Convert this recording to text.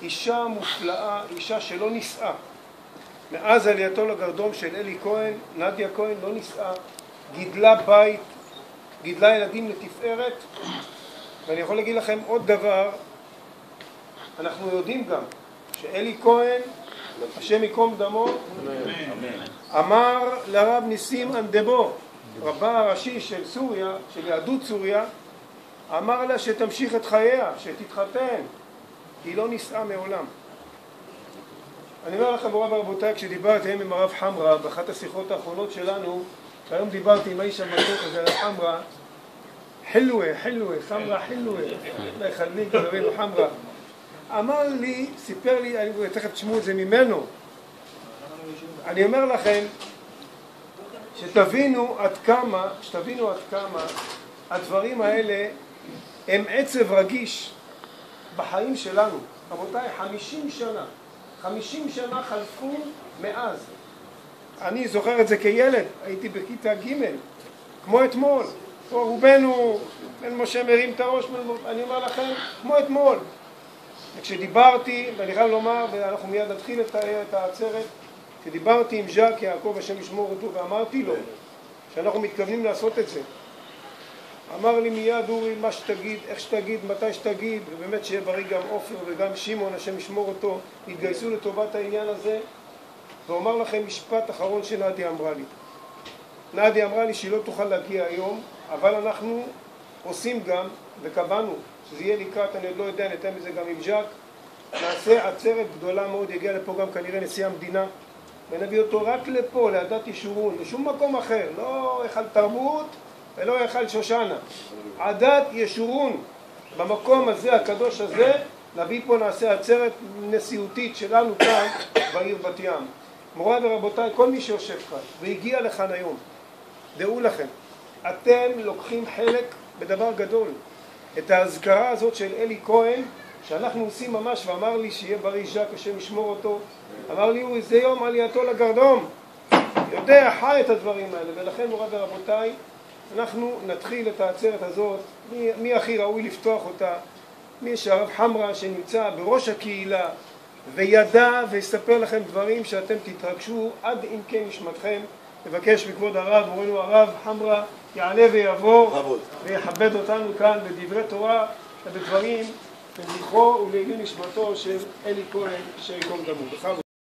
אישה מופלאה, אישה שלא נישאה. מאז עלייתו לגרדום של אלי כהן, נדיה כהן לא נישאה, גידלה בית, גידלה ילדים לתפארת. ואני יכול להגיד לכם עוד דבר, אנחנו יודעים גם שאלי כהן, השם יקום דמו, אמר לרב ניסים אנדבו, רבה הראשי של סוריה, של יהדות סוריה, אמר לה שתמשיך את חייה, שתתחתן, היא לא נישאה מעולם. אני אומר לכם מוריי ורבותיי, כשדיברתי עם הרב חמרה באחת השיחות האחרונות שלנו, והיום דיברתי עם האיש המתוק הזה על חמרה, חילוה, חמרה חילוה, חלניק דברינו חמרה, אמר לי, סיפר לי, אני תכף תשמעו את זה ממנו, אני אומר לכם שתבינו עד כמה הדברים האלה הם עצב רגיש בחיים שלנו. רבותיי, 50 שנה חלפו מאז. אני זוכר את זה כילד, הייתי בכיתה ג' כמו אתמול. פה רובנו, בן משה מרים את הראש, אני אומר לכם, כמו אתמול. וכשדיברתי, ואני חייב לומר, ואנחנו מיד נתחיל את העצרת, כשדיברתי עם ז'אק יעקב, השם ישמור אותו, ואמרתי לו שאנחנו מתכוונים לעשות את זה. אמר לי מיד, אורי, מה שתגיד, איך שתגיד, מתי שתגיד, ובאמת שיהיה בריא גם עופר וגם שמעון, השם ישמור אותו, התגייסו לטובת העניין הזה. ואומר לכם משפט אחרון שנדיה אמרה לי. נדיה אמרה לי שהיא לא תוכל להגיע היום, אבל אנחנו עושים גם, וקבענו, שזה יהיה לקראת, אני עוד לא יודע, נתן בזה גם עם ז'אק, נעשה עצרת גדולה מאוד, יגיע לפה גם כנראה נשיא המדינה, ונביא אותו רק לפה, לעדת ישורון, לשום מקום אחר, לא היכל תרבות ולא היכל שושנה. עדת ישורון, במקום הזה, הקדוש הזה, נביא פה, נעשה עצרת נשיאותית שלנו כאן בעיר בת ים. מוריי ורבותיי, כל מי שיושב כאן והגיע לכאן היום, דעו לכם, אתם לוקחים חלק בדבר גדול. את ההזכרה הזאת של אלי כהן, שאנחנו עושים ממש, ואמר לי שיהיה בריא ז'אק, השם ישמור אותו, אמר לי, זה יום עלייתו לגרדום, יודע, חי את הדברים האלה, ולכן מוריי ורבותיי, אנחנו נתחיל את העצרת הזאת, מי הכי ראוי לפתוח אותה, מי שהרב חמרה שנמצא בראש הקהילה, וידע ויספר לכם דברים שאתם תתרגשו עד אם כן נשמתכם. לבקש מכבוד הרב, מורנו הרב חמרה, יעלה ויבוא ויכבד אותנו כאן בדברי תורה ובדברים לזכרו ולעילוי נשמתו של אלי כהן, השם ייקום דמו.